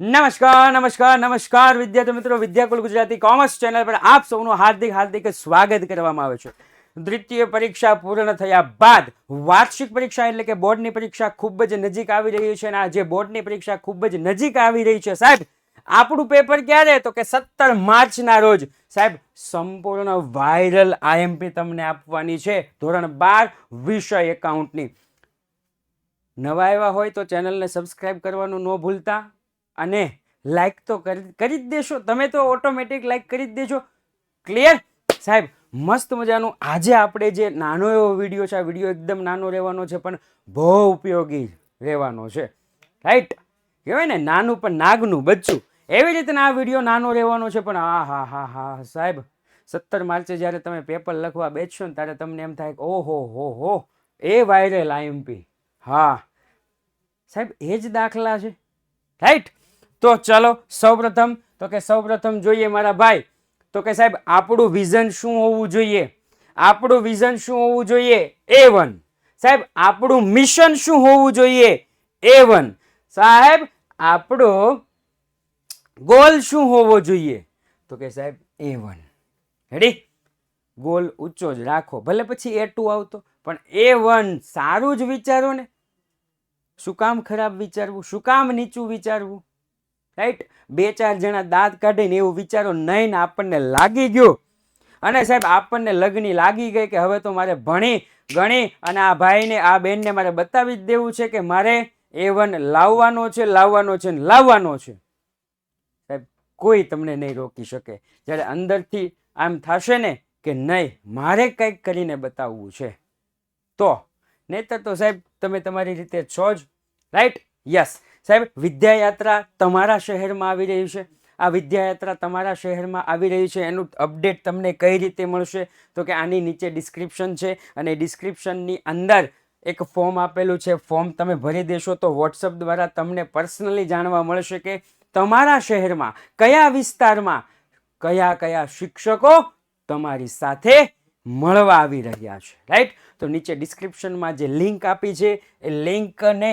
નમસ્કાર નમસ્કાર નમસ્કાર વિદ્યાર્થી મિત્રો, વિદ્યાકુલ ગુજરાતી કોમર્સ ચેનલ પર આપ સૌનું હાર્દિક હાર્દિક સ્વાગત કરવામાં આવે છે. દ્વિતીય પરીક્ષા પૂર્ણ થયા બાદ વાર્ષિક પરીક્ષા એટલે કે બોર્ડની પરીક્ષા ખૂબ જ નજીક આવી રહી છે. અને આ જે બોર્ડની પરીક્ષા ખૂબ જ નજીક આવી રહી છે સાહેબ, આપણું પેપર ક્યારે? તો કે 17 માર્ચના રોજ સાહેબ સંપૂર્ણ વાયરલ આઈએમપી તમને આપવાની છે ધોરણ 12 વિષય એકાઉન્ટની. નવા આવ્યા હોય તો ચેનલને સબસ્ક્રાઇબ કરવાનું ન ભૂલતા, અને લાઈક તો કરી જ દેશો. તમે તો ઓટોમેટિક લાઈક કરી જ દેજો. ક્લિયર સાહેબ? મસ્ત મજાનું આજે આપણે જે નાનો એવો વિડીયો છે, આ વિડીયો એકદમ નાનો રહેવાનો છે પણ બહુ ઉપયોગી રહેવાનો છે. રાઈટ? કહેવાય ને નાનું પણ નાગનું બચ્ચું, એવી રીતના આ વિડીયો નાનો રહેવાનો છે. પણ હા સાહેબ, 17 માર્ચે જ્યારે તમે પેપર લખવા બેસશો ને ત્યારે તમને એમ થાય કે ઓહો હો એ વાયરલ આઈએમપી. હા સાહેબ, એ જ દાખલા છે. રાઈટ? તો ચલો સૌપ્રથમ જોઈએ મારા ભાઈ, તો કે સાહેબ આપણું વિઝન શું હોવું જોઈએ? આપણું વિઝન શું હોવું જોઈએ? A1. સાહેબ આપણું મિશન શું હોવું જોઈએ? A1. સાહેબ આપણો ગોલ શું હોવો જોઈએ? તો કે સાહેબ A1. રેડી? ગોલ ઊંચો જ રાખો, ભલે પછી A2 આવતો, પણ A1 સારું જ વિચારો ને. શું કામ ખરાબ વિચારવું? શું કામ નીચું વિચારવું? રાઈટ? 2-4 જણા દાંત કાઢીને એવું વિચારો નહીં ને આપણને લાગી ગયું, અને સાહેબ આપણને લગની લાગી ગઈ કે હવે તો મારે ભણી ગણી અને આ ભાઈને આ બેનને મારે બતાવી જ દેવું છે કે મારે A1 લાવવાનો છે સાહેબ કોઈ તમને નહીં રોકી શકે. જ્યારે અંદરથી આમ થશે ને કે નહીં મારે કંઈક કરીને બતાવવું છે તો, નહીતર તો સાહેબ તમે તમારી રીતે છો જ. રાઈટ? યસ સાહેબ, વિદ્યાયાત્રા તમારા શહેરમાં આવી રહી છે. આ વિદ્યાયાત્રા તમારા શહેરમાં આવી રહી છે, એનું અપડેટ તમને કઈ રીતે મળશે? તો કે આની નીચે ડિસ્ક્રિપ્શન છે, અને ડિસ્ક્રિપ્શનની અંદર એક ફોર્મ આપેલું છે. ફોર્મ તમે ભરી દેશો તો વોટ્સઅપ દ્વારા તમને પર્સનલી જાણવા મળશે કે તમારા શહેરમાં કયા વિસ્તારમાં કયા કયા શિક્ષકો તમારી સાથે મળવા આવી રહ્યા છે. રાઈટ? તો નીચે ડિસ્ક્રિપ્શનમાં જે લિંક આપી છે એ લિંકને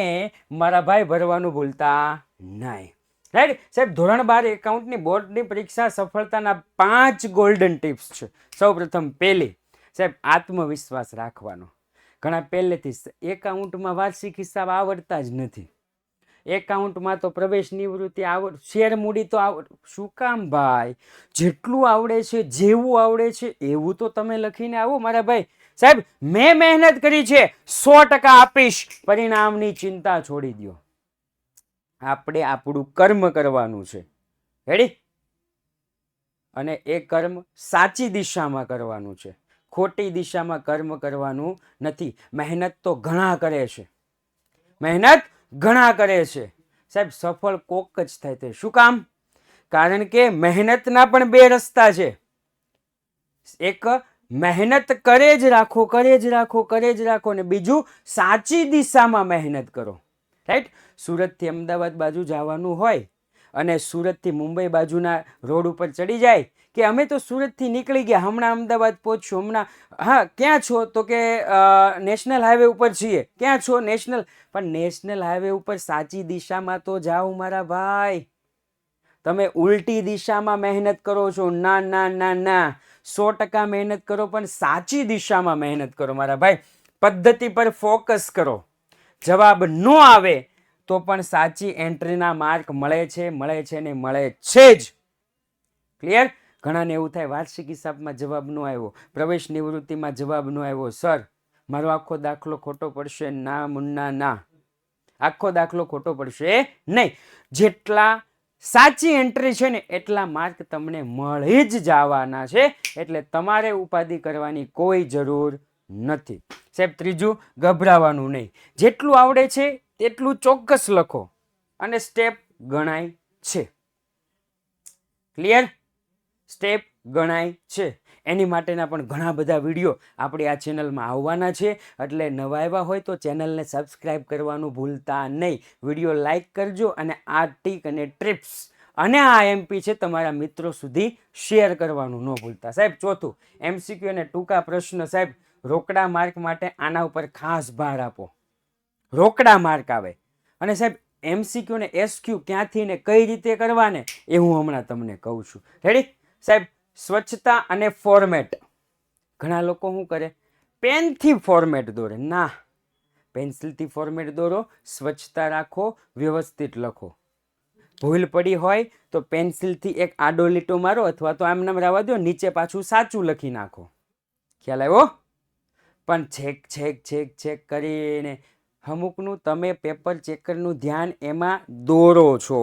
મારા ભાઈ ભરવાનું ભૂલતા નહીં. રાઈટ સાહેબ? ધોરણ 12 એકાઉન્ટની બોર્ડની પરીક્ષા સફળતાના 5 ગોલ્ડન ટિપ્સ છે. સૌપ્રથમ પહેલી સાહેબ આત્મવિશ્વાસ રાખવાનો. ઘણા પહેલેથી એકાઉન્ટમાં વાર્ષિક હિસાબ આવડતા જ નથી. એકાઉન્ટમાં તો પ્રવેશ નિવૃત્તિ શેર મૂડી તો શું કામ ભાઈ? જેટલું આવડે છે, જેવું આવડે છે એવું તો તમે લખીને આવો મારા ભાઈ. સાહેબ મેં મહેનત કરી છે, 100% આપીશ, પરિણામની ચિંતા છોડી દો. આપણે આપણું કર્મ કરવાનું છે. રેડી? અને એ કર્મ સાચી દિશામાં કરવાનું છે, ખોટી દિશામાં કર્મ કરવાનું નથી. મહેનત તો ઘણા કરે છે સાહેબ, સફળ કોક જ થાય તે. શું કામ? કારણ કે મહેનતના પણ 2 રસ્તા છે. એક મહેનત કરે જ રાખો, ને બીજું સાચી દિશામાં મહેનત કરો. રાઈટ? સુરતથી અમદાવાદ બાજુ જવાનું હોય અને સુરતથી મુંબઈ બાજુના રોડ ઉપર ચડી જાય કે અમે તો સુરતથી નીકળી ગયા, હમણાં અમદાવાદ પહોંચશું, હમણાં. હા, ક્યાં છો? તો કે નેશનલ હાઈવે ઉપર છીએ. ક્યાં છો? નેશનલ. પણ નેશનલ હાઈવે ઉપર સાચી દિશામાં તો જાઓ મારા ભાઈ. તમે ઉલટી દિશામાં મહેનત કરો છો. ના, 100% મહેનત કરો, પણ સાચી દિશામાં મહેનત કરો મારા ભાઈ. પદ્ધતિ પર ફોકસ કરો. જવાબ ન આવે તો પણ સાચી એન્ટ્રીના માર્ક મળે છે જ. ક્લિયર? ઘણાને એવું થાય વાર્ષિક હિસાબમાં જવાબ ન આવ્યો, પ્રવેશ નિવૃત્તિમાં જવાબ ન આવ્યો, સર મારો આખો દાખલો ખોટો પડશે. ના મુન્ના ના, આખો દાખલો ખોટો પડશે નહીં. જેટલા સાચી એન્ટ્રી છે ને એટલા માર્ક તમને મળી જ જવાના છે, એટલે તમારે ઉપાધિ કરવાની કોઈ જરૂર નથી. સાહેબ ત્રીજું, ગભરાવાનું નહીં. જેટલું આવડે છે તેટલું ચોક્કસ લખો, અને સ્ટેપ ગણાય છે. ક્લિયર? સ્ટેપ ગણાય છે. એની માટેના પણ ઘણા બધા વિડીયો આપણી આ ચેનલમાં આવવાના છે, એટલે નવા આવ્યા હોય તો ચેનલને સબસ્ક્રાઇબ કરવાનું ભૂલતા નહીં. વિડીયો લાઈક કરજો, અને આ ટીક અને ટ્રિપ્સ અને આ એમપી છે તમારા મિત્રો સુધી શેર કરવાનું ન ભૂલતા. સાહેબ ચોથું, MCQ અને ટૂંકા પ્રશ્ન. સાહેબ રોકડા માર્ક માટે આના ઉપર ખાસ ભાર આપો. રોકડા માર્ક આવે, અને સાહેબ MCQ ને SQ ક્યાંથી ને કઈ રીતે કરવા ને એ હું હમણાં તમને કહું છું. રેડી સાહેબ? સ્વચ્છતા અને ફોર્મેટ. ઘણા લોકો શું કરે, પેનથી ફોર્મેટ દોરે. ના, પેન્સિલથી ફોર્મેટ દોરો, સ્વચ્છતા રાખો, વ્યવસ્થિત લખો. ભૂલ પડી હોય તો પેન્સિલથી એક આડો લીટો મારો અથવા તો આમ નામ રહેવા દો, નીચે પાછું સાચું લખી નાખો. ખ્યાલ આવ્યો? પણ છેક કરીને અમુકનું તમે પેપર ચેકરનું ધ્યાન એમાં દોરો છો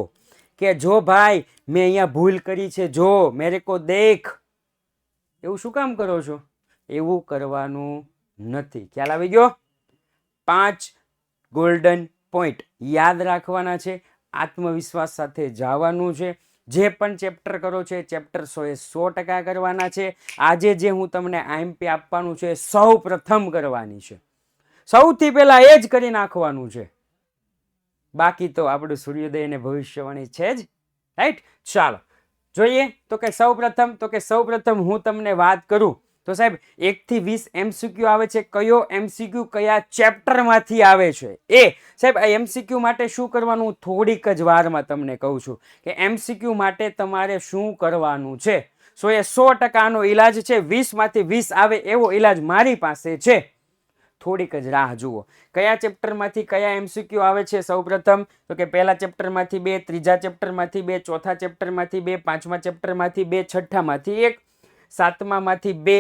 કે જો ભાઈ મેં અહીંયા ભૂલ કરી છે, જો મેરે કો દેખ. એવું શું કામ કરો છો? એવું કરવાનું નથી. ખ્યાલ આવી ગયો? 5 ગોલ્ડન પોઈન્ટ યાદ રાખવાના છે. આત્મવિશ્વાસ સાથે જવાનું છે. જે પણ ચેપ્ટર કરો છે ચેપ્ટર 100% કરવાના છે. આજે જે હું તમને IMP આપવાનું છે સૌ પ્રથમ કરવાની છે. સૌથી પહેલા એ જ કરી નાખવાનું છે. બાકી તો આપણું સૂર્યોદય અને ભવિષ્યવાણી છે જ. રાઈટ? ચાલો જોઈએ. તો કે સૌ પ્રથમ હું તમને વાત કરું તો સાહેબ 1 થી 20 MCQ આવે છે. કયો MCQ કયા ચેપ્ટરમાંથી આવે છે એ સાહેબ આ MCQ માટે શું કરવાનું થોડીક જ વારમાં તમને કહું છું કે MCQ માટે તમારે શું કરવાનું છે. 100% ઈલાજ છે. 20 માંથી 20 આવે એવો ઈલાજ મારી પાસે છે. થોડીક જ રાહ જુઓ. કયા ચેપ્ટરમાંથી કયા MCQ આવે છે? સૌપ્રથમ તો કે પહેલા ચેપ્ટરમાંથી 2, ત્રીજા ચેપ્ટરમાંથી 2, ચોથા ચેપ્ટરમાંથી 2, પાંચમા ચેપ્ટરમાંથી 2, છઠ્ઠામાંથી 1, સાતમામાંથી 2,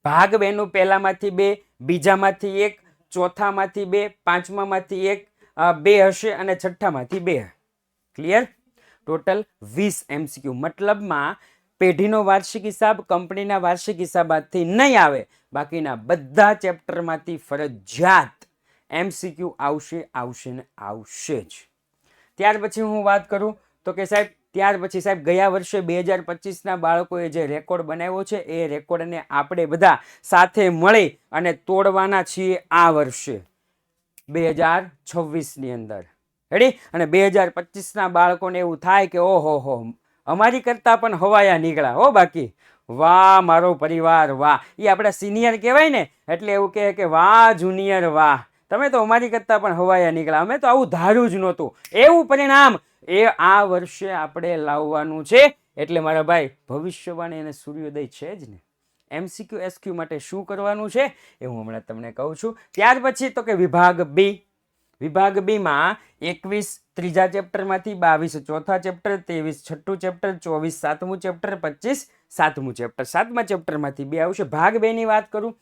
ભાગ 2 નું પહેલામાંથી 2, બીજામાંથી 1, ચોથામાંથી 2, પાંચમામાંથી 1, 2 હશે અને છઠ્ઠામાંથી 2. ક્લિયર? Total 20 MCQ. મતલબમાં પેઢીનો વાર્ષિક હિસાબ, કંપનીના વાર્ષિક હિસાબથી નહીં આવે, બાકીના બધા ચેપ્ટરમાંથી ફરજિયાત MCQ આવશે ને આવશે જ. ત્યાર પછી હું વાત કરું તો કે સાહેબ ગયા વર્ષે 2025ના બાળકોએ જે રેકોર્ડ બનાવ્યો છે એ રેકોર્ડને આપણે બધા સાથે મળી અને તોડવાના છીએ આ વર્ષે 2026ની અંદર. રેડી? અને 2025ના બાળકોને એવું થાય કે ઓહો અમારી કરતા પણ હવાયા નીકળ્યા હો. બાકી વાહ મારો પરિવાર વાહ. એ આપણા સિનિયર કહેવાય ને એટલે એવું કહે કે વાહ જુનિયર વાહ, તમે તો અમારી કરતા પણ હવાયા નીકળ્યા, અમે તો આવું ધાર્યું જ નહોતું. એવું પરિણામ એ આ વર્ષે આપણે લાવવાનું છે. એટલે મારા ભાઈ ભવિષ્યવાણી અને સૂર્યોદય છે જ ને. MCQ SQ માટે શું કરવાનું છે એ હું હમણાં તમને કહું છું. ત્યાર પછી તો કે વિભાગ B માં 21 ત્રીજા ચેપ્ટરમાંથી, 22 ચોથા ચેપ્ટર, 23 છઠ્ઠું ચેપ્ટર, 24 સાતમું ચેપ્ટર, 25 સાતમું ચેપ્ટર. સાતમા ચેપ્ટરમાંથી 2 આવશે. ભાગ 2 ની વાત કરું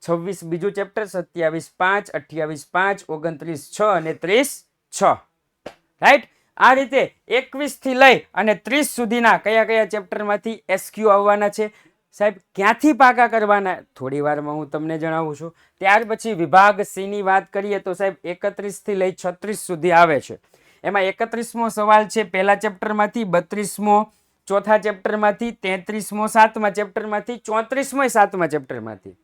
26 બીજું ચેપ્ટર, 27 5, 28 5, 29 6 અને 30 6. રાઈટ? આ રીતે 21 થી લઈ અને 30 સુધીના કયા ચેપ્ટરમાંથી SQ આવવાના છે સાહેબ? ક્યાંથી પાકા કરવાના થોડી વારમાં હું તમને જણાવું છું. ત્યાર પછી વિભાગ C ની વાત કરીએ તો સાહેબ 31 થી લઈ 36 સુધી આવે છે. એમાં 31મો સવાલ છે પહેલા ચેપ્ટરમાંથી, 32મો ચોથા ચેપ્ટરમાંથી, 33મો સાતમા ચેપ્ટરમાંથી, 34મો સાતમા ચેપ્ટરમાંથી,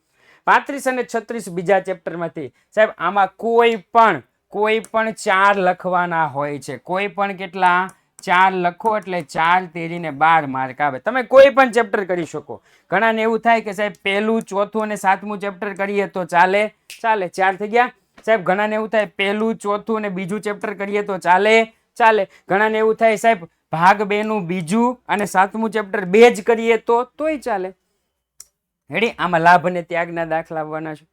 35 અને 36 બીજા ચેપ્ટરમાંથી. સાહેબ આમાં કોઈ પણ 4 લખવાના હોય છે. કોઈ પણ કેટલા? 4 લખો એટલે 4 તેરીને 12 માર્ક આવે. તમે કોઈ પણ ચેપ્ટર કરી શકો. ઘણાને એવું થાય કે સાહેબ પહેલું, ચોથું અને સાતમું ચેપ્ટર કરીએ તો ચાલે. 4 થઈ ગયા. સાહેબ ઘણાને એવું થાય પહેલું, ચોથું અને બીજું ચેપ્ટર કરીએ તો ચાલે. ઘણાને એવું થાય સાહેબ ભાગ 2 નું બીજું અને સાતમું ચેપ્ટર 2 જ કરીએ તોય ચાલે. રેડી? આમાં લાભ અને ત્યાગના દાખલા આવવાના છે.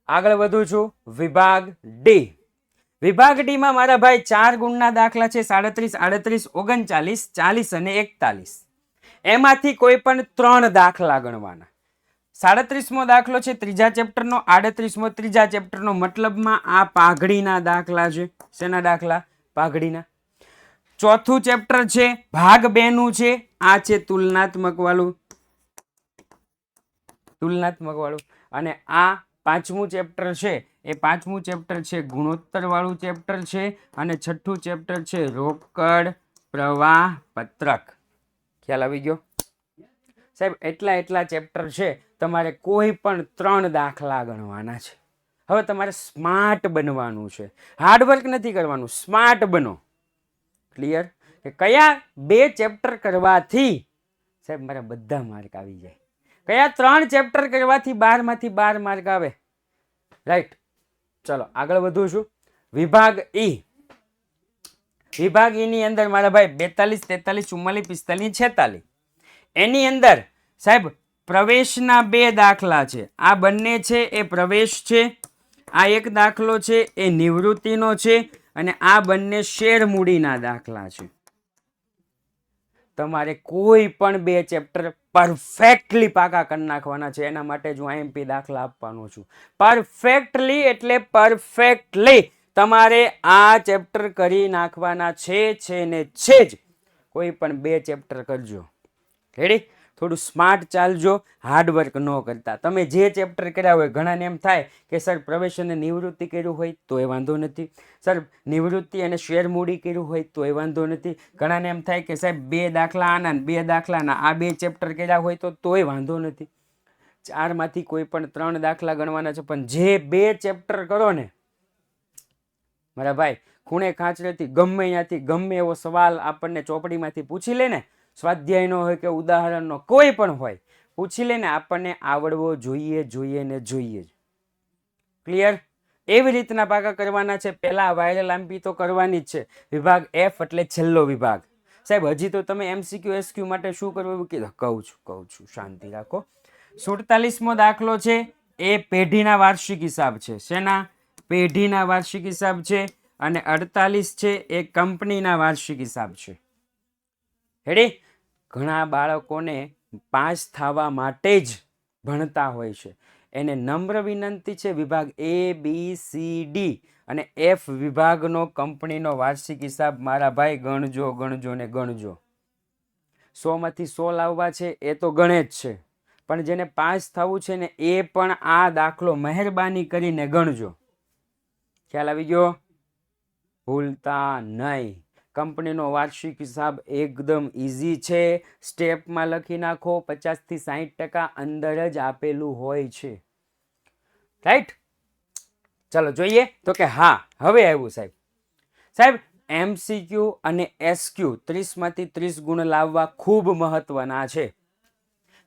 આગળ વધું છું. વિભાગ D માં મારા ભાઈ 4 ગુણના દાખલા છે. 37, 38, 39, 40 અને 41. એમાંથી કોઈ પણ 3 દાખલા ગણવાના. 37મો દાખલો છે ત્રીજા ચેપ્ટરનો, 38મો ત્રીજા ચેપ્ટરનો. મતલબમાં આ પાઘડીના દાખલા છે. શેના દાખલા? પાઘડીના. ચોથું ચેપ્ટર છે ભાગ 2 નું છે. આ છે તુલનાત્મક વાળું. અને આ પાંચમું ચેપ્ટર છે એ પાંચમું ચેપ્ટર છે ગુણોત્તર વાળું ચેપ્ટર છે. અને છઠ્ઠું ચેપ્ટર છે રોકડ પ્રવાહ પત્રક. ખ્યાલ આવી ગયો સાહેબ? એટલા ચેપ્ટર છે. તમારે કોઈ પણ 3 દાખલા ગણવાના છે. હવે તમારે સ્માર્ટ બનવાનું છે. હાર્ડવર્ક નથી કરવાનું, સ્માર્ટ બનો. ક્લિયર? કે કયા 2 ચેપ્ટર કરવાથી સાહેબ મારા બધા માર્ક આવી જાય? કયા 3 ચેપ્ટર કરવાથી 12 માંથી 12 માર્ક આવે? રાઈટ? ચલો આગળ વધું છું. વિભાગ E વિભાગ ઈ ની અંદર મારા ભાઈ 42, 43, 44, 45, 46 એની અંદર સાહેબ પ્રવેશના 2 દાખલા છે. આ બંને છે એ પ્રવેશ છે, આ એક દાખલો છે એ નિવૃત્તિનો છે, અને આ બંને શેર મૂડીના દાખલા છે. તમારે કોઈ પણ 2 ચેપ્ટર પરફેક્ટલી પાકા કરી નાખવાના છે. એના માટે જ હું આઈએમપી દાખલા આપવાનો છું. પરફેક્ટલી એટલે પરફેક્ટલી તમારે આ ચેપ્ટર કરી નાખવાના છે ને છે જ. કોઈ પણ 2 ચેપ્ટર કરજો. રેડી? થોડું સ્માર્ટ ચાલજો, હાર્ડવર્ક ન કરતા. તમે જે ચેપ્ટર કર્યા હોય, ઘણાને એમ થાય કે સર પ્રવેશ અને નિવૃત્તિ કર્યું હોય તો એ વાંધો નથી, સર નિવૃત્તિ અને શેર મૂડી કર્યું હોય તો એ વાંધો નથી. ઘણાને એમ થાય કે સાહેબ 2 દાખલા આના 2 દાખલાના આ 2 ચેપ્ટર કર્યા હોય તો તોય વાંધો નથી. 4 માંથી કોઈ પણ 3 દાખલા ગણવાના છે, પણ જે 2 ચેપ્ટર કરો ને મારા ભાઈ, ખૂણે ખાંચરેથી ગમે ત્યાંથી ગમે એવો સવાલ આપણને ચોપડીમાંથી પૂછી લે ને, સ્વાધ્યાયનો હોય કે ઉદાહરણનો કોઈ પણ હોય, પૂછી લે ને, આપણને આવડવો જોઈએ ને જોઈએ જ. ક્લિયર? એવી રીતના પાકા કરવાના છે. પહેલા વાયરલ આંપી તો કરવાની જ છે. વિભાગ F એટલે છેલ્લો વિભાગ. સાહેબ હજી તો તમે MCQ SQ માટે શું કરવું એવું કીધું? કહું છું, શાંતિ રાખો. 47મો દાખલો છે એ પેઢીના વાર્ષિક હિસાબ છે. શેના? પેઢીના વાર્ષિક હિસાબ છે. અને 48 છે એ કંપનીના વાર્ષિક હિસાબ છે. રેડી? ઘણા બાળકોને પાસ થવા માટે જ ભણતા હોય છે. એને નમ્ર વિનંતી છે, વિભાગ ABCD અને F વિભાગનો કંપનીનો વાર્ષિક હિસાબ મારા ભાઈ ગણજો ને ગણજો. 100 માંથી 100 લાવવા છે એ તો ગણે જ છે, પણ જેને પાસ થવું છે ને એ પણ આ દાખલો મહેરબાની કરીને ગણજો. ખ્યાલ આવી ગયો? ભૂલતા નહીં. કંપનીનો વાર્ષિક હિસાબ એકદમ ઇઝી છે. સ્ટેપમાં લખી નાખો. 50 થી 60% અંદર જ આપેલું હોય છે. રાઈટ? ચાલો જોઈએ તો કે હા હવે આવ્યું સાહેબ MCQ અને SQ 30 માંથી 30 ગુણ લાવવા ખૂબ મહત્વના છે.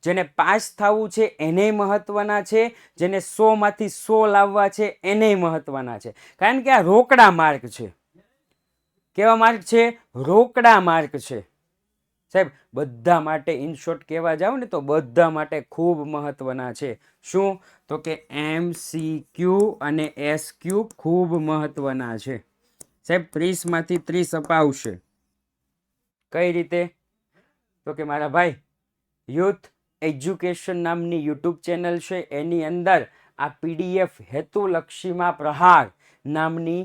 જેને પાસ થવું છે એને મહત્વના છે, જેને 100 માંથી 100 લાવવા છે એને મહત્વના છે. કારણ કે આ રોકડા માર્ક છે. કેવા માર્ક છે? રોકડા માર્ક છે. સાહેબ બધા માટે ઇન શોર્ટ કહેવા જાવ ને તો બધા માટે ખૂબ મહત્વના છે. શું? તો કે MCQ અને SQ ખૂબ મહત્વના છે. સાહેબ 30 માંથી 30 અપાવશે. કઈ રીતે? તો કે મારા ભાઈ યુથ એજ્યુકેશન નામની યુટ્યુબ ચેનલ છે, એની અંદર આ PDF હેતુલક્ષીમાં પ્રહાર નામની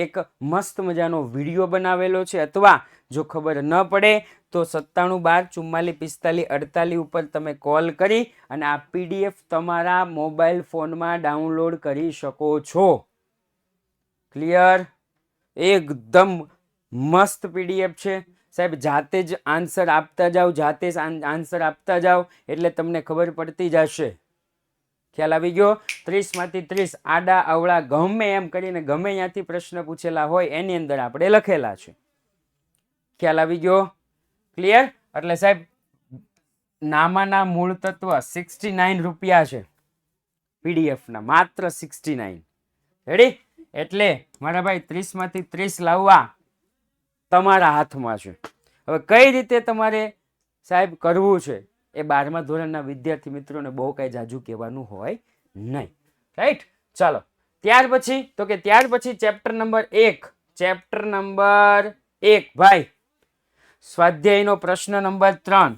એક મસ્ત મજાનો વિડીયો બનાવેલો છે. અથવા જો ખબર ન પડે તો 97 12 44 45 48 ઉપર તમે કોલ કરી અને આ PDF તમારા મોબાઈલ ફોનમાં ડાઉનલોડ કરી શકો છો. ક્લિયર? એકદમ મસ્ત PDF છે સાહેબ. જાતે જ આન્સર આપતા જાઓ, જાતે જ આન્સર આપતા જાઓ એટલે તમને ખબર પડતી જશે. ખ્યાલ આવી ગયો? 30 માંથી 30 આડા અવળા ગમે એમ કરીને ગમે ત્યાંથી પ્રશ્ન પૂછેલા હોય એની અંદર આપણે લખેલા છે. ખ્યાલ આવી ગયો? ક્લિયર? એટલે સાહેબ નામાના મૂળ તત્વ 69 રૂપિયા છે PDF ના, માત્ર 69. રેડી? એટલે મારા ભાઈ 30 માંથી 30 લાવવા તમારા હાથમાં છે. હવે કઈ રીતે તમારે સાહેબ કરવું છે એ 12મા ધોરણના વિદ્યાર્થી મિત્રોને બહુ કઈ જાજુ કહેવાનું હોય નહીં. રાઈટ? ચાલો ત્યાર પછી તો કે ત્યાર પછી ચેપ્ટર નંબર 1. ચેપ્ટર નંબર 1 ભાઈ સ્વાધ્યાયનો પ્રશ્ન નંબર 3.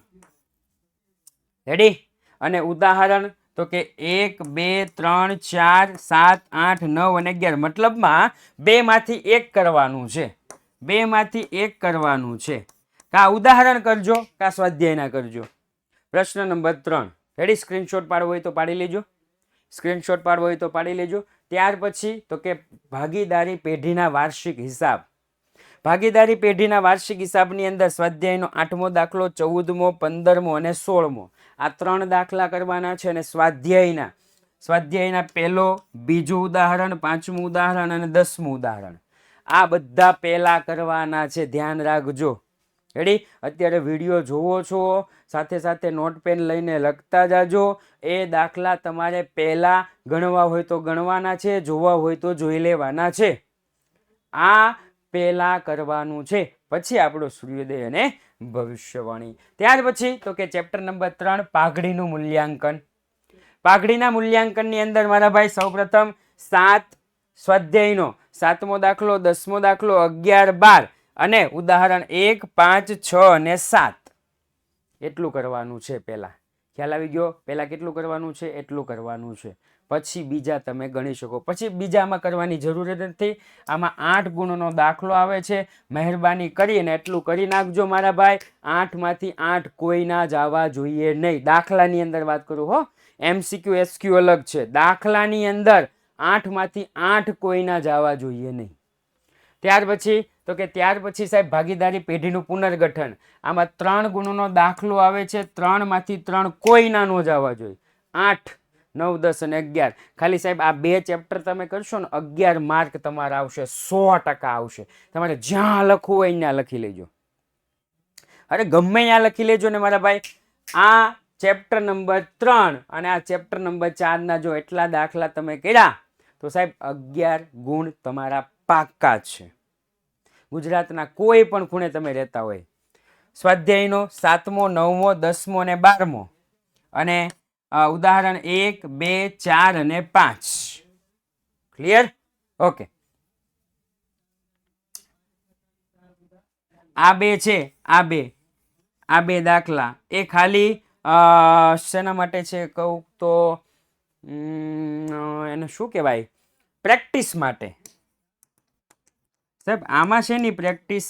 રેડી? અને ઉદાહરણ તો કે 1 2 3 4 7 8 9 અને 11. મતલબમાં 2 માંથી 1 કરવાનું છે. 2 માંથી 1 કરવાનું છે. કા ઉદાહરણ કરજો કા સ્વાધ્યાયના કરજો. પ્રશ્ન નંબર 3. રેડી? સ્ક્રીનશોટ પાડવો હોય તો પાડી લેજો. સ્ક્રીનશોટ પાડવો હોય તો પાડી લેજો. ત્યાર પછી તો કે ભાગીદારી પેઢીના વાર્ષિક હિસાબ. ભાગીદારી પેઢીના વાર્ષિક હિસાબની અંદર સ્વાધ્યાયનો 8મો દાખલો, 14મો, 15મો અને 16મો આ 3 દાખલા કરવાના છે. અને સ્વાધ્યાયના પહેલો, બીજું ઉદાહરણ, 5મું ઉદાહરણ અને 10મું ઉદાહરણ આ બધા પહેલા કરવાના છે. ધ્યાન રાખજો. રેડી? અત્યારે વિડીયો જોવો છો, સાથે સાથે નોટ પેન લઈને લખતા જાજો. એ દાખલા તમારે પહેલા ગણવા હોય તો ગણવાના છે, જોવા હોય તો જોઈ લેવાના છે. આ પહેલા કરવાનું છે, પછી આપણો સૂર્યોદય અને ભવિષ્યવાણી. ત્યાર પછી તો કે ચેપ્ટર નંબર 3 પાઘડીનું મૂલ્યાંકન. પાઘડીના મૂલ્યાંકનની અંદર મારા ભાઈ સૌપ્રથમ 7 સ્વાધ્યાયનો 7મો દાખલો, 10મો દાખલો, 11, 12 અને ઉદાહરણ 1, 5, 6 અને 7 એટલું કરવાનું છે. પહેલા ખ્યાલ આવી ગયો? પહેલા કેટલું કરવાનું છે? એટલું કરવાનું છે. પછી બીજા તમે ગણી શકો. પછી બીજામાં કરવાની જરૂર નથી. આમાં 8 ગુણનો દાખલો આવે છે. મહેરબાની કરીને એટલું કરી નાખજો મારા ભાઈ. 8 માંથી 8 કોઈના જ આવવા જોઈએ નહીં. દાખલાની અંદર વાત કરું હો, MCQ SQ અલગ છે. દાખલાની અંદર 8 માંથી 8 કોઈના જ આવવા જોઈએ નહીં. ત્યાર પછી તો કે ત્યાર પછી સાહેબ ભાગીદારી પેઢીનું પુનર્ગઠન. આમાં 3 ગુણનો દાખલો આવે છે. 3 માંથી 3 કોઈના નો જ આવવા જોઈએ. 8, 9, 10 અને 11. ખાલી સાહેબ આ 2 ચેપ્ટર તમે કરશો ને 11 માર્ક તમારા આવશે, 100% આવશે. તમારે જ્યાં લખવું હોય ત્યાં લખી લેજો. અરે ગમે ત્યાં લખી લેજો ને મારા ભાઈ. આ ચેપ્ટર નંબર 3 અને આ ચેપ્ટર નંબર 4 ના જો એટલા દાખલા તમે કર્યા તો સાહેબ 11 ગુણ તમારા પાક્કા છે. ગુજરાતના કોઈ પણ ખૂણે તમે રહેતા હોય. સ્વાધ્યાયનો 7મો, 9મો, 10મો અને 12મો અને ઉદાહરણ 1, 2, 4 અને 5. ક્લિયર? ઓકે. આ બે છે, આ બે દાખલા એ ખાલી શેના માટે છે કહું તો એને શું કહેવાય? પ્રેક્ટિસ માટે. સાહેબ આમાં શેની પ્રેક્ટિસ?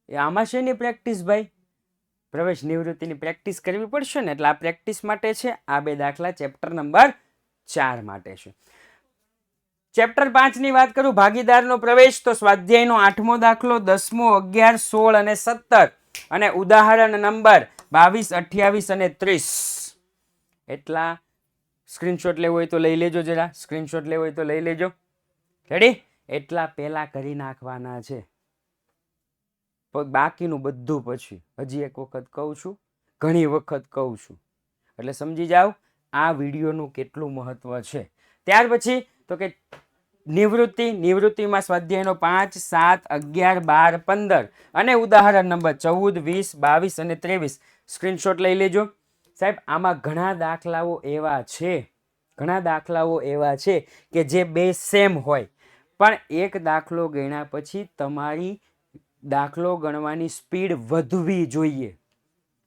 આમાં શેની પ્રેક્ટિસ ભાઈ? પ્રવેશ નિવૃત્તિની પ્રેક્ટિસ કરવી પડશે ને, એટલે આ પ્રેક્ટિસ માટે છે. આ બે દાખલા ચેપ્ટર નંબર 4 માટે છે. ચેપ્ટર 5 ની વાત કરું, ભાગીદારનો પ્રવેશ, તો સ્વાધ્યાયનો 8મો દાખલો, 10મો, 11, 16 અને 17 અને ઉદાહરણ નંબર 22, 28 અને 30. એટલા સ્ક્રીનશોટ લેવો હોય તો લઈ લેજો. જરા સ્ક્રીનશોટ લેવો હોય તો લઈ લેજો. રેડી? એટલા પહેલા કરી નાખવાના છે. બાકીનું બધું પછી. હજી એક વખત કહું છું, ઘણી વખત કહું છું, એટલે સમજી જાઓ આ વિડીયોનું કેટલું મહત્વ છે. ત્યાર પછી તો કે નિવૃત્તિમાં સ્વાધ્યાયનો 5, 7, 11, 12, 15 અને ઉદાહરણ નંબર 14, 20, 22 અને 23. સ્ક્રીનશોટ લઈ લેજો. સાહેબ આમાં ઘણા દાખલાઓ એવા છે કે જે બે સેમ હોય, પણ એક દાખલો ગણ્યા પછી તમારી દાખલો ગણવાની સ્પીડ વધવી જોઈએ.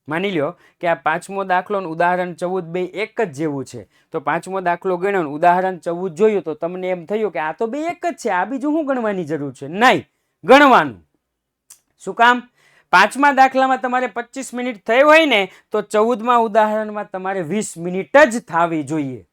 માની લ્યો કે આ 5મો દાખલો ને ઉદાહરણ 14 બે એક જ જેવું છે, તો 5મો દાખલો ગણ્યો ને ઉદાહરણ 14 જોયું તો તમને એમ થયું કે આ તો બે એક જ છે, આ બીજું શું ગણવાની જરૂર છે? નહીં, ગણવાનું. શું કામ? 5મા દાખલામાં તમારે 25 મિનિટ થઈ હોય ને તો 14મા ઉદાહરણમાં તમારે 20 મિનિટ જ થવી જોઈએ.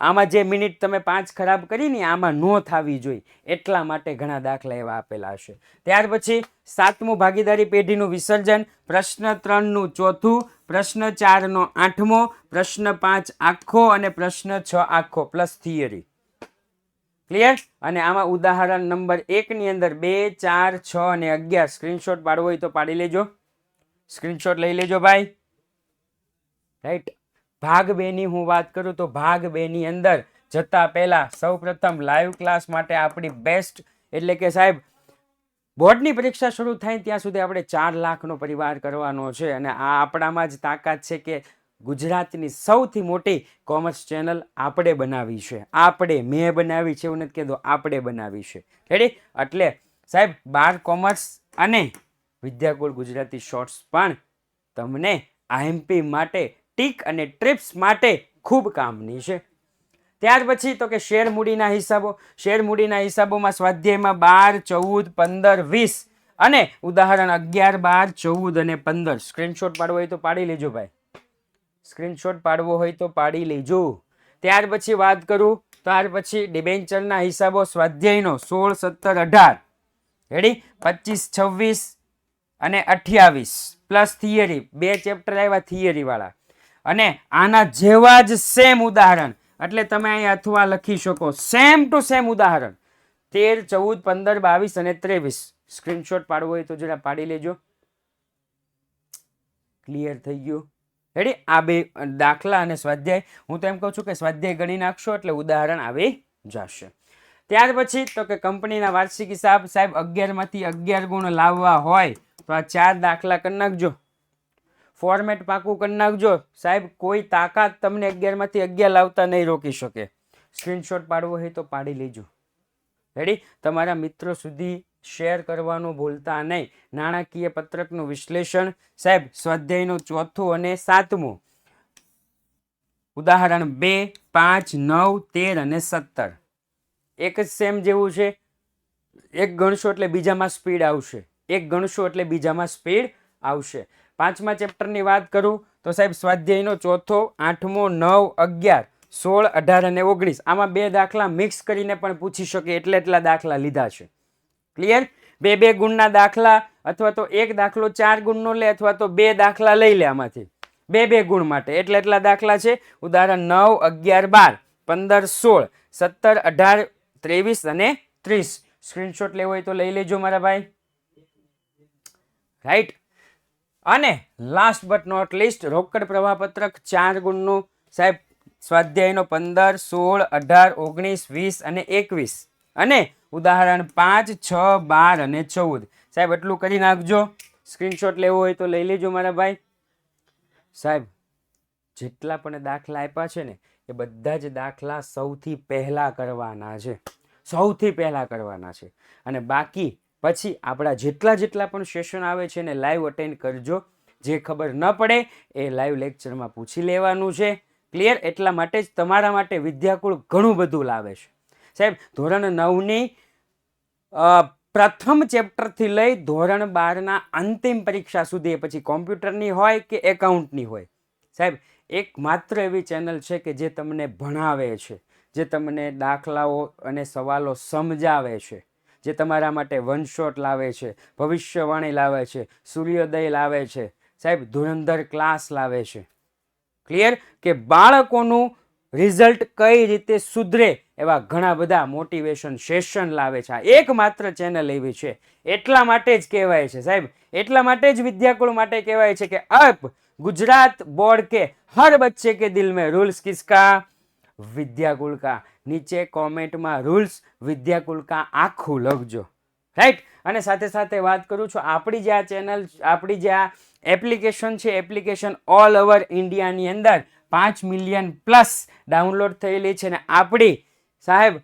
આમાં જે મિનિટ તમે 5 ખરાબ કરી ને આમાં નો થવી જોઈએ, એટલા માટે ઘણા દાખલા એવા આપેલા હશે. ત્યાર પછી 7મું ભાગીદારી પેઢીનું વિસર્જન, પ્રશ્ન 3 નું 4થું, પ્રશ્ન 4 નો 8મો, પ્રશ્ન 5 આખો અને પ્રશ્ન 6 આખો પ્લસ થિયરી. ક્લિયર? અને આમાં ઉદાહરણ નંબર 1 ની અંદર 2, 4, 6 અને 11. સ્ક્રીનશોટ પાડવો હોય તો પાડી લેજો. સ્ક્રીનશોટ લઈ લેજો ભાઈ. રાઈટ? ભાગ 2 ની હું વાત કરું તો ભાગ 2 ની અંદર જતા પહેલા સૌપ્રથમ લાઈવ ક્લાસ માટે આપણી બેસ્ટ, એટલે કે સાહેબ બોર્ડની પરીક્ષા શરૂ થાય ત્યાં સુધી આપણે 4 લાખનો પરિવાર કરવાનો છે. અને આ આપણામાં જ તાકાત છે કે ગુજરાતની સૌથી મોટી કોમર્સ ચેનલ આપણે બનાવી છે. મેં બનાવી છે એવું નથી કહેતો, આપણે બનાવી છે. રેડી? એટલે સાહેબ 12 કોમર્સ અને વિદ્યાકુલ ગુજરાતી શોર્ટ્સ પણ તમને IMP માટે, ટીક અને ટ્રિપ્સ માટે ખૂબ કામની છે. ત્યાર પછી તો કે શેર મૂડીના હિસાબો. શેર મૂડીના હિસાબોમાં સ્વાધ્યાયમાં 12, 14, 15, 20 અને ઉદાહરણ 11, 12, 14 અને 15. સ્ક્રીનશોટ પાડવો હોય તો પાડી લેજો ભાઈ. સ્ક્રીનશોટ પાડવો હોય તો પાડી લેજો. ત્યાર પછી વાત કરું, ત્યાર પછી ડિબેન્ચરના હિસાબો સ્વાધ્યાયનો 16, 17, 18. રેડી? 25, 26 અને 28 પ્લસ થિયરી. 2 ચેપ્ટર આવ્યા થિયરી વાળા અને આના જેવા જ સેમ ઉદાહરણ, એટલે તમે અહીં અથવા લખી શકો સેમ ટુ સેમ ઉદાહરણ 13, 14, 15, 22 અને 23. સ્ક્રીનશોટ પાડવો હોય તો જરા પાડી લેજો. ક્લિયર થઈ ગયું? રેડી? આ બે દાખલા અને સ્વાધ્યાય, હું તો એમ કહું છું કે સ્વાધ્યાય ગણી નાખશો એટલે ઉદાહરણ આવી જશે. ત્યાર પછી તો કે કંપનીના વાર્ષિક હિસાબ સાહેબ 11 માંથી 11 ગુણ લાવવા હોય તો આ 4 દાખલા કરી નાખજો, ફોર્મેટ પાકું કરી નાખજો સાહેબ. કોઈ તાકાત તમને 11 માંથી 11 લાવતા નહીં રોકી શકે. સ્ક્રીનશોટ પાડવો હોય તો પાડી લેજો. રેડી? તમારા મિત્રો સુધી શેર કરવાનું ભૂલતા નહીં. નાણાકીય પત્રકનું વિશ્લેષણ સાહેબ સ્વાધ્યાયનું 4થું અને 7મું, ઉદાહરણ 2, 5, 9, 13 અને 17 એક જ સેમ જેવું છે. એક ગણશો એટલે બીજામાં સ્પીડ આવશે, એક ગણશો એટલે બીજામાં સ્પીડ આવશે. 5મા ચેપ્ટરની વાત કરું તો સાહેબ સ્વાધ્યાયનો 4થો, 8મો, 9, 11, 16, 18 અને 19 આમાં 2 દાખલા મિક્સ કરીને પણ પૂછી શકે એટલા દાખલા લીધા છે. ક્લિયર? 2 ગુણના દાખલા અથવા તો એક દાખલો 4 ગુણનો લે અથવા તો 2 દાખલા લઈ લે આમાંથી 2 ગુણ માટે એટલા દાખલા છે. ઉદાહરણ 9, 11, 12, 15, 16, 17, 18, 23 અને 30. સ્ક્રીનશોટ લેવો હોય તો લઈ લેજો મારા ભાઈ. રાઈટ? અને લાસ્ટ બટ નોટ લીસ્ટ રોકડ પ્રવાહપત્રક 4 ગુણનું સાહેબ સ્વાધ્યાયનો 15, 16, 18, 19, 20 અને 21 અને ઉદાહરણ 5, 6, 12 અને 14 સાહેબ એટલું કરી નાખજો. સ્ક્રીનશોટ લેવો હોય તો લઈ લેજો મારા ભાઈ. સાહેબ જેટલા પણ દાખલા આપ્યા છે ને એ બધા જ દાખલા સૌથી પહેલા કરવાના છે, સૌથી પહેલા કરવાના છે. અને બાકી પછી આપણા જેટલા પણ સેશન આવે છે ને લાઈવ અટેન્ડ કરજો. જે ખબર ન પડે એ લાઈવ લેક્ચરમાં પૂછી લેવાનું છે. ક્લિયર? એટલા માટે જ તમારા માટે વિદ્યાકુળ ઘણું બધું લાવે છે સાહેબ. ધોરણ 9ની પ્રથમ ચેપ્ટરથી લઈ ધોરણ 12ના અંતિમ પરીક્ષા સુધી, પછી કોમ્પ્યુટરની હોય કે એકાઉન્ટની હોય સાહેબ, એક માત્ર એવી ચેનલ છે કે જે તમને ભણાવે છે, જે તમને દાખલાઓ અને સવાલો સમજાવે છે, જે તમારા માટે વન શોટ લાવે છે, ભવિષ્યવાણી લાવે છે, સૂર્યોદય લાવે છે સાહેબ, ધુરંધર ક્લાસ લાવે છે. ક્લિયર? કે બાળકોનું રિઝલ્ટ કઈ રીતે સુધરે એવા ઘણા બધા મોટિવેશન સેશન લાવે છે. આ એકમાત્ર ચેનલ એવી છે. એટલા માટે જ કહેવાય છે સાહેબ, એટલા માટે જ વિદ્યાકુળ માટે કહેવાય છે કે અબ गुजरात बोर्ड के हर बच्चे के दिल में रूल्स किसका? विद्याकुल का. नीचे कॉमेंट में रूल्स विद्याकुल का आखू लखजो. राइट? અને સાથે સાથે વાત કરું છું આપણી જે આ ચેનલ, આપણી જે આ એપ્લિકેશન છે, એપ્લિકેશન ઓલ ઓવર ઇન્ડિયાની અંદર 5 મિલિયન પ્લસ ડાઉનલોડ થયેલી છે. ને આપણી સાહેબ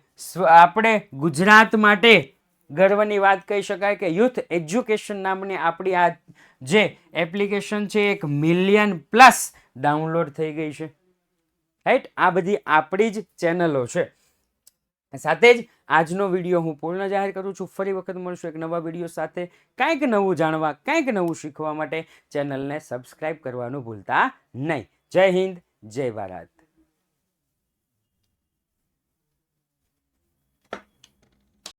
આપણે ગુજરાત માટે ગર્વની વાત કહી શકાય કે યુથ એજ્યુકેશન નામની આપણી આ જે એપ્લિકેશન છે 1 મિલિયન પ્લસ ડાઉનલોડ થઈ ગઈ છે. રાઈટ? આ બધી આપણી જ ચેનલો છે. સાથે જ આજનો વિડીયો હું પૂર્ણ જાહેર કરું છું. ફરી વખત મળશું એક નવા વિડીયો સાથે. કંઈક નવું જાણવા, કંઈક નવું શીખવા માટે ચેનલને સબસ્ક્રાઇબ કરવાનું ભૂલતા નહીં. જય હિન્દ, જય ભારત.